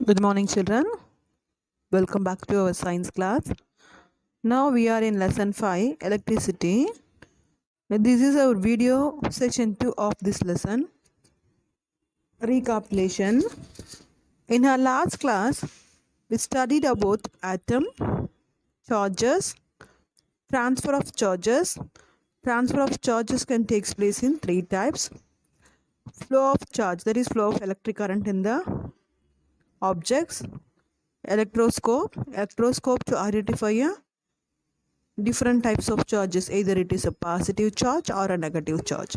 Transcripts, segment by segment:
Good morning, children. Welcome back to our science class. Now we are in lesson 5 electricity. This is our video section 2 of this lesson. Recapitulation. In our last class, we studied about atom, charges, transfer of charges. Transfer of charges can take place in three types. Flow of charge, that is flow of electric current in the objects. Electroscope to identify a different types of charges, either it is a positive charge or a negative charge.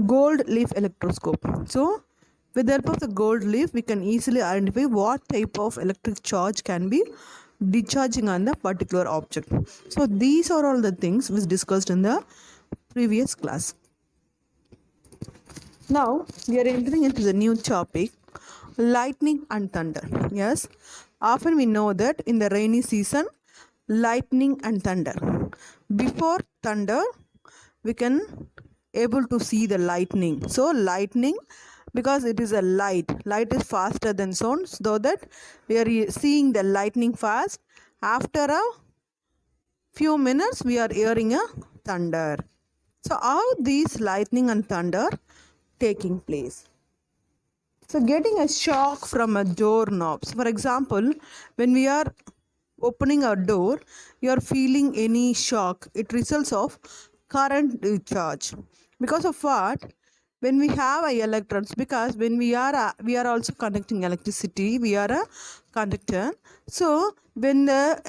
Gold leaf electroscope. So with the help of the gold leaf we can easily identify what type of electric charge can be discharging on the particular object. So these are all the things which discussed in the previous class. Now we are entering into the new topic, lightning and thunder. Yes, often we know that in the rainy season, lightning and thunder. Before thunder, we can able to see the lightning. So lightning, because it is a light is faster than sound, so that we are seeing the lightning fast. After a few minutes, we are hearing a thunder. So how these lightning and thunder taking place? So getting a shock from a door knobs. For example, when we are opening a door, you are feeling any shock. It results of current charge. Because of what? When we have a electrons, because when we are also conducting electricity, we are a conductor. So when the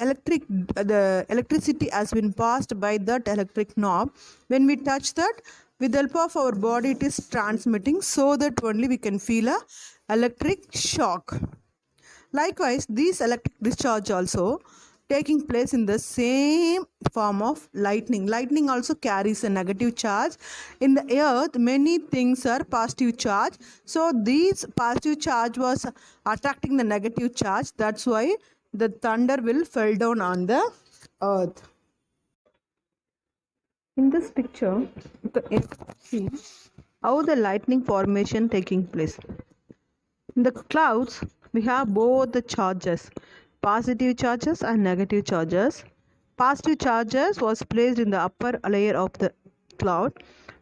electricity has been passed by that electric knob, when we touch that, with the help of our body it is transmitting, so that only we can feel a electric shock. Likewise, these electric discharge also taking place in the same form of lightning. Lightning also carries a negative charge. In the earth, many things are positive charge. So this positive charge was attracting the negative charge. That's why the thunder will fall down on the earth. In this picture, you can see how the lightning formation taking place. In the clouds, we have both the charges, positive charges and negative charges. Positive charges was placed in the upper layer of the cloud,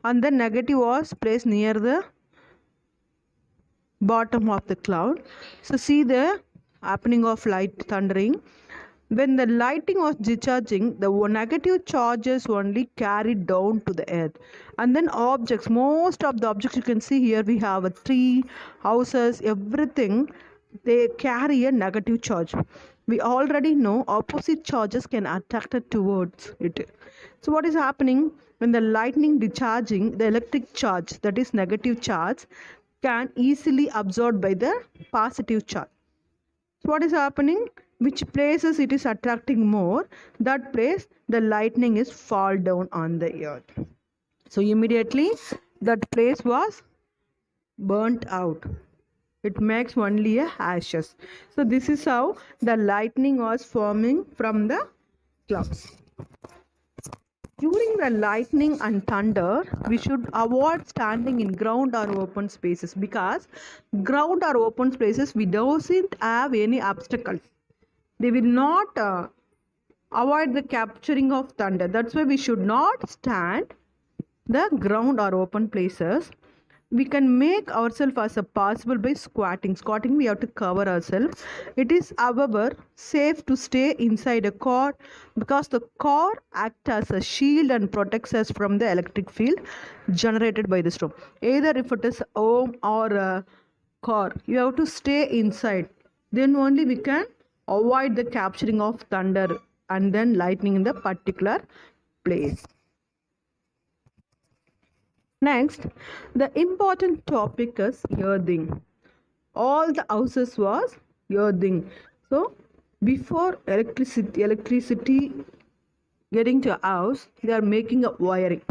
and the negative was placed near the bottom of the cloud. So see the happening of light thundering. When the lightning was discharging, the negative charges only carried down to the earth. And then objects, most of the objects you can see here, we have a tree, houses, everything, they carry a negative charge. We already know opposite charges can attract it towards it. So what is happening when the lightning discharging, the electric charge, that is negative charge, can easily absorbed by the positive charge. So what is happening? Which places it is attracting more, that place the lightning is fall down on the earth. So immediately that place was burnt out. It makes only a ashes. So this is how the lightning was forming from the clouds. During the lightning and thunder, we should avoid standing in ground or open spaces, because ground or open spaces we don't have any obstacles. They will not avoid the capturing of thunder. That's why we should not stand the ground or open places. We can make ourselves as a possible by squatting. Squatting, we have to cover ourselves. It is, however, safe to stay inside a car, because the car acts as a shield and protects us from the electric field generated by the storm. Either if it is home or a car, you have to stay inside. Then only we can avoid the capturing of thunder and then lightning in the particular place. Next, the important topic is earthing. All the houses was earthing. So before electricity getting to a house, they are making a wiring.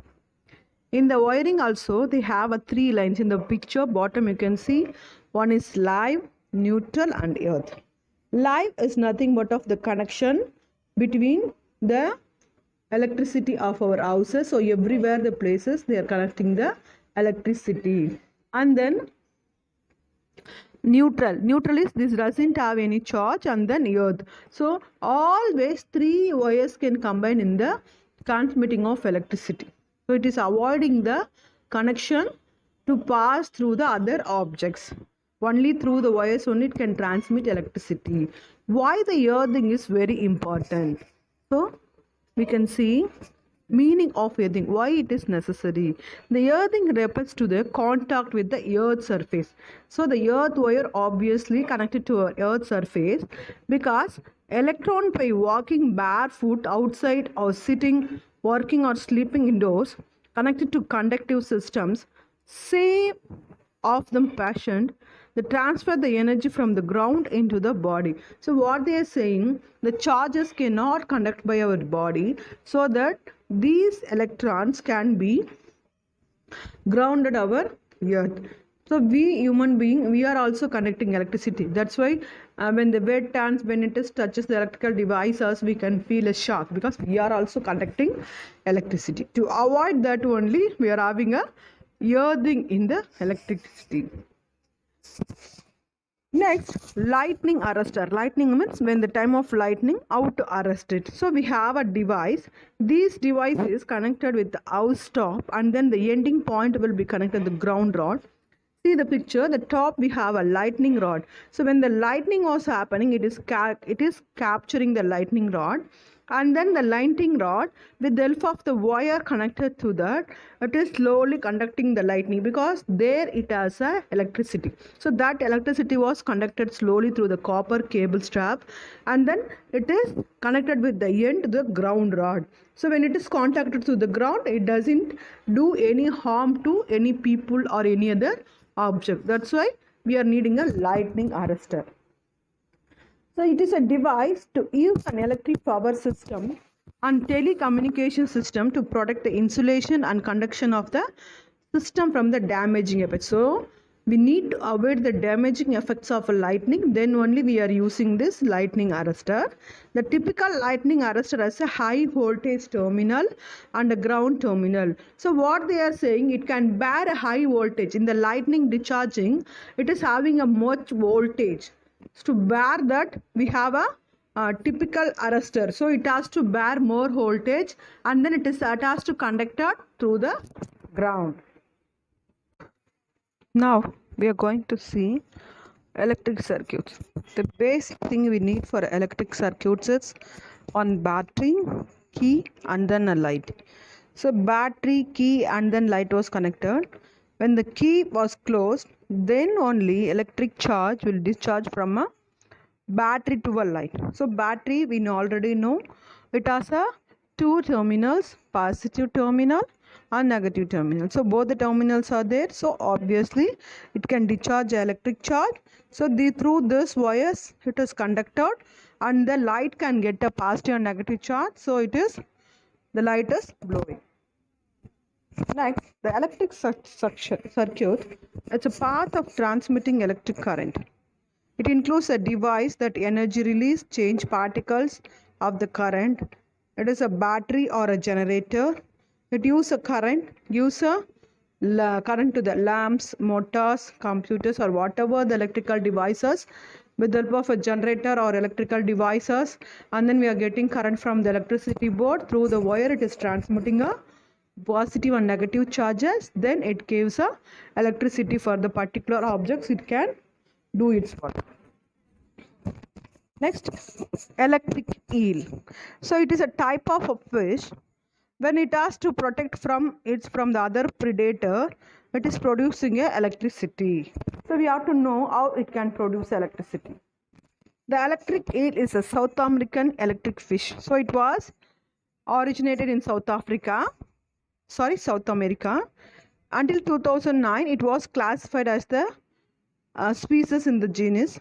In the wiring also, they have a three lines. In the picture bottom you can see one is live, neutral and earth. Live is nothing but of the connection between the electricity of our houses. So everywhere the places they are connecting the electricity. And then Neutral is this doesn't have any charge, and then earth. So always three wires can combine in the transmitting of electricity. So it is avoiding the connection to pass through the other objects. Only through the wires only it can transmit electricity. Why the earthing is very important? So we can see meaning of earthing, why it is necessary. The earthing refers to the contact with the earth surface. So the earth wire obviously connected to a earth surface because electron by walking barefoot outside or sitting, working or sleeping indoors connected to conductive systems, say of them passion, they transfer the energy from the ground into the body. So what they are saying, the charges cannot conduct by our body, so that these electrons can be grounded our earth. So we human being, we are also conducting electricity. That's why when the wet turns, when it is touches the electrical devices, we can feel a shock because we are also conducting electricity. To avoid that only, we are having a earthing in the electricity. Next, lightning arrestor. Lightning means when the time of lightning, how to arrest it. So we have a device. This device is connected with the house top, and then the ending point will be connected to the ground rod. See the picture, the top we have a lightning rod. So when the lightning was happening, it is capturing the lightning rod, and then the lightning rod with the help of the wire connected to that, it is slowly conducting the lightning because there it has a electricity. So that electricity was conducted slowly through the copper cable strap, and then it is connected with the end to the ground rod. So when it is contacted to the ground, it doesn't do any harm to any people or any other object. That's why we are needing a lightning arrestor. So it is a device to use an electric power system and telecommunication system to protect the insulation and conduction of the system from the damaging effects. So we need to avoid the damaging effects of a lightning, then only we are using this lightning arrestor. The typical lightning arrestor has a high voltage terminal and a ground terminal. So what they are saying, it can bear a high voltage. In the lightning discharging, it is having a much voltage. To bear that, we have a typical arrestor. So it has to bear more voltage, and then it has to conduct it through the ground. Now we are going to see electric circuits. The basic thing we need for electric circuits is on battery, key, and then a light. So battery, key, and then light was connected. When the key was closed, then only electric charge will discharge from a battery to a light. So battery, we already know it has a two terminals, positive terminal and negative terminal. So both the terminals are there. So obviously it can discharge electric charge. So through this wires it is conducted, and the light can get a positive and negative charge. So the light is glowing. Next, the electric circuit. It's a path of transmitting electric current. It includes a device that energy release change particles of the current. It is a battery or a generator. It gives a current to the lamps, motors, computers, or whatever the electrical devices with the help of a generator or electrical devices. And then we are getting current from the electricity board through the wire. It is transmitting a positive and negative charges. Then it gives a electricity for the particular objects. It can do its work. Next, electric eel. So it is a type of a fish. When it has to protect from the other predator, it is producing a electricity. So we have to know how it can produce electricity. The electric eel is a South American electric fish. So it was originated in South America. Until 2009, it was classified as the species in the genus.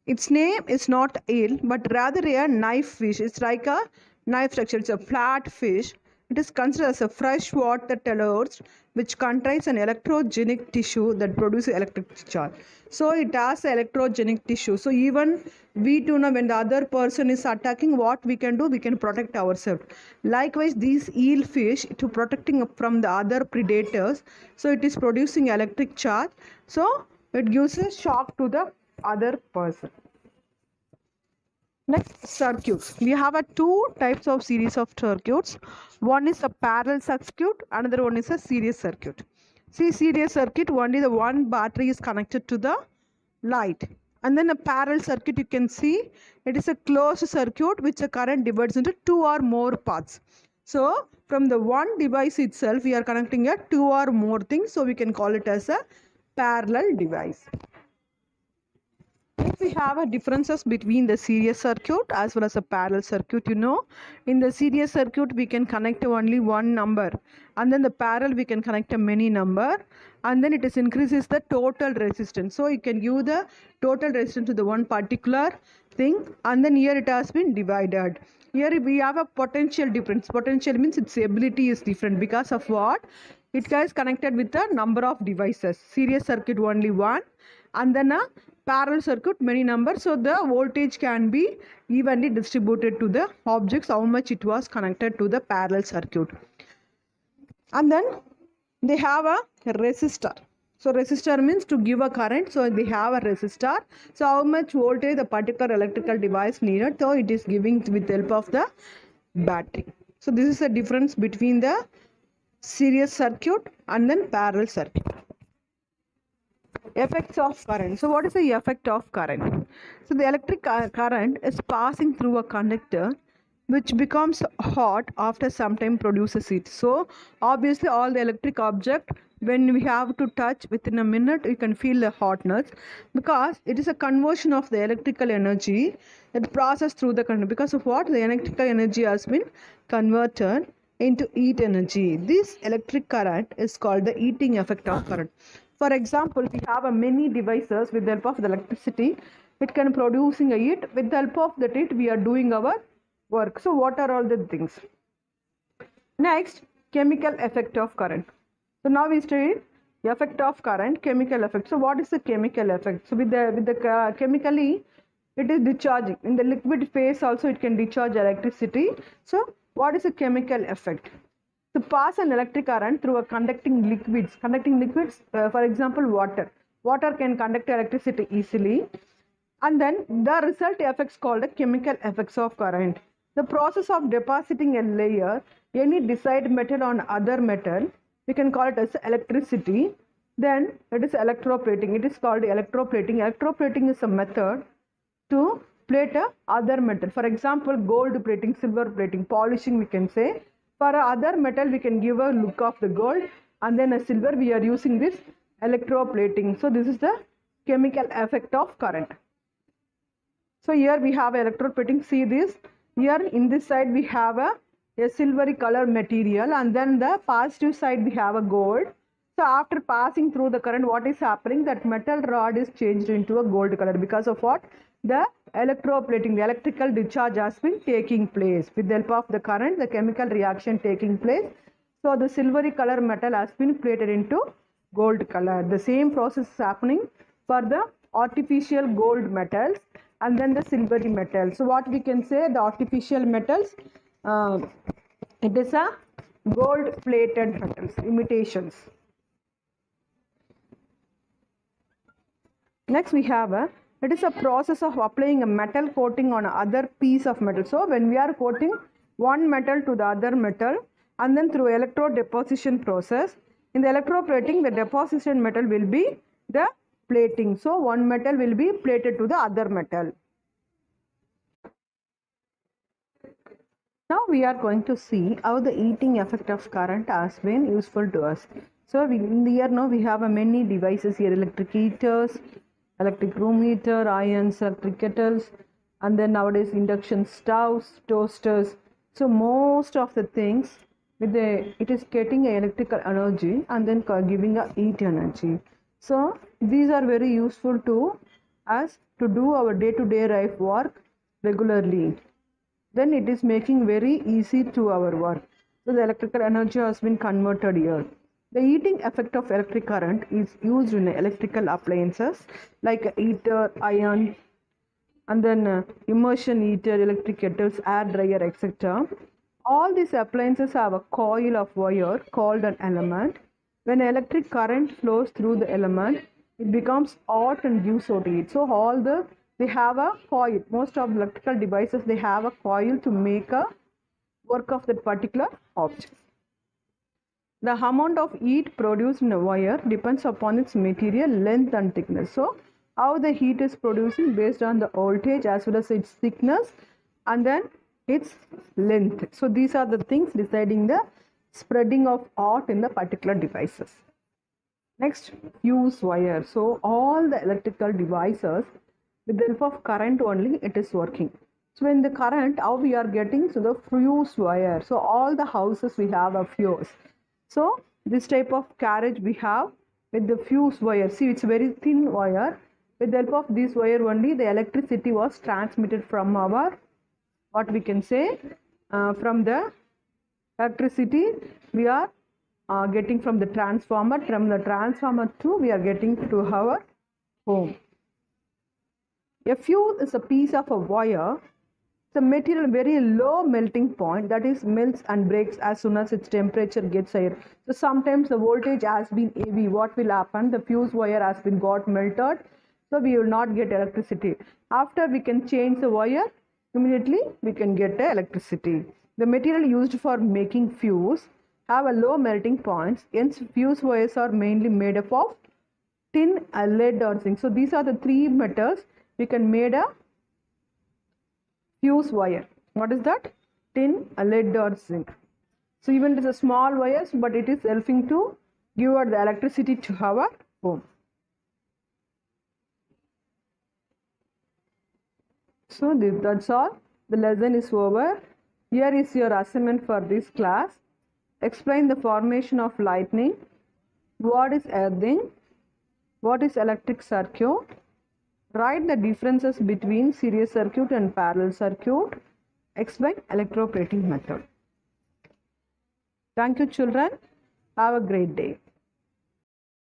Its name is not eel, but rather a knife fish. It's like a knife structure. It's a flat fish. It is considered as a freshwater telurd, which contains an electrogenic tissue that produces electric charge. So it has electrogenic tissue. So even we do know when the other person is attacking, what we can do, we can protect ourselves. Likewise, these eel fish protecting from the other predators. So it is producing electric charge. So it gives a shock to the other person. Next, circuits. We have a two types of series of circuits. One is a parallel circuit, another one is a series circuit. See, series circuit, only the one battery is connected to the light. And then a parallel circuit, you can see it is a closed circuit which the current divides into two or more paths. So, from the one device itself, we are connecting a two or more things. So, we can call it as a parallel device. If we have a differences between the series circuit as well as a parallel circuit, in the series circuit we can connect only one number, and then the parallel we can connect a many number, and then it is increases the total resistance. So you can give the total resistance to the one particular thing, and then here it has been divided. Here we have a potential difference. Potential means its ability is different because of what? It is connected with a number of devices. Series circuit only one, and then a parallel circuit many numbers, so the voltage can be evenly distributed to the objects how much it was connected to the parallel circuit. And then they have a resistor. So resistor means to give a current, so they have a resistor. So how much voltage the particular electrical device needed, so it is giving with the help of the battery. So this is the difference between the series circuit and then parallel circuit. Effects of current. So what is the effect of current? So the electric current is passing through a conductor which becomes hot after some time produces heat. So obviously all the electric object, when we have to touch within a minute, you can feel the hotness because it is a conversion of the electrical energy that processed through the conductor. Because of what? The electrical energy has been converted into heat energy. This electric current is called the heating effect of current. For example, we have a many devices with the help of the electricity. It can producing a heat. With the help of that heat, we are doing our work. So what are all the things? Next, chemical effect of current. So now we study effect of current, chemical effect. So what is the chemical effect? So with the chemically, it is discharging. In the liquid phase also it can discharge electricity. So what is the chemical effect? To pass an electric current through a conducting liquids. For example, water. Water can conduct electricity easily. And then the result effects called the chemical effects of current. The process of depositing a layer, any desired metal on other metal, we can call it as electricity. Then it is electroplating. It is called electroplating. Electroplating is a method to plate a other metal. For example, gold plating, silver plating, polishing we can say. For other metal, we can give a look of the gold, and then a silver, we are using this electroplating. So this is the chemical effect of current. So here we have electroplating. See this. Here in this side we have a silvery color material, and then the positive side we have a gold. So after passing through the current, what is happening? That metal rod is changed into a gold color because of what? The electroplating, the electrical discharge has been taking place. With the help of the current, the chemical reaction taking place. So the silvery color metal has been plated into gold color. The same process is happening for the artificial gold metals and then the silvery metal. So what we can say, the artificial metals, it is a gold plated metals, imitations. Next we have it is a process of applying a metal coating on other piece of metal. So when we are coating one metal to the other metal, and then through electrode deposition process, in the electroplating, the deposition metal will be the plating. So one metal will be plated to the other metal. Now we are going to see how the heating effect of current has been useful to us. So here now we have many devices here: electric heaters, electric room heater, irons, electric kettles, and then nowadays induction stoves, toasters. So most of the things it is getting electrical energy and then giving a heat energy. So these are very useful to us to do our day-to-day life work regularly. Then it is making very easy to our work. So the electrical energy has been converted here. The heating effect of electric current is used in electrical appliances like a heater, iron, and then immersion heater, electric kettles, air dryer, etc. All these appliances have a coil of wire called an element. When electric current flows through the element, it becomes hot and gives out heat. So they have a coil. Most of electrical devices, they have a coil to make a work of that particular object. The amount of heat produced in a wire depends upon its material length and thickness. So how the heat is producing based on the voltage as well as its thickness and then its length. So these are the things deciding the spreading of hot in the particular devices. Next, fuse wire. So all the electrical devices, with the help of current only it is working. So in the current, how we are getting? So the fuse wire. So all the houses we have a fuse. So this type of carriage we have with the fuse wire. See, it's very thin wire. With the help of this wire only, the electricity was transmitted from our, what we can say, from the electricity we are getting from the transformer. From the transformer to we are getting to our home. A fuse is a piece of a wire. It's a material very low melting point, that is melts and breaks as soon as its temperature gets higher. So sometimes the voltage has been heavy. What will happen? The fuse wire has been got melted. So we will not get electricity. After we can change the wire, immediately we can get the electricity. The material used for making fuse have a low melting points. Hence fuse wires are mainly made up of tin, lead or zinc. So these are the three metals we can make a fuse wire. What is that? Tin, lead or zinc. So even it is a small wires, but it is helping to give out the electricity to our home. So that's all. The lesson is over. Here is your assignment for this class. Explain the formation of lightning. What is earthing? What is electric circuit? Write the differences between series circuit and parallel circuit. Explain electroplating method. Thank you, children. Have a great day.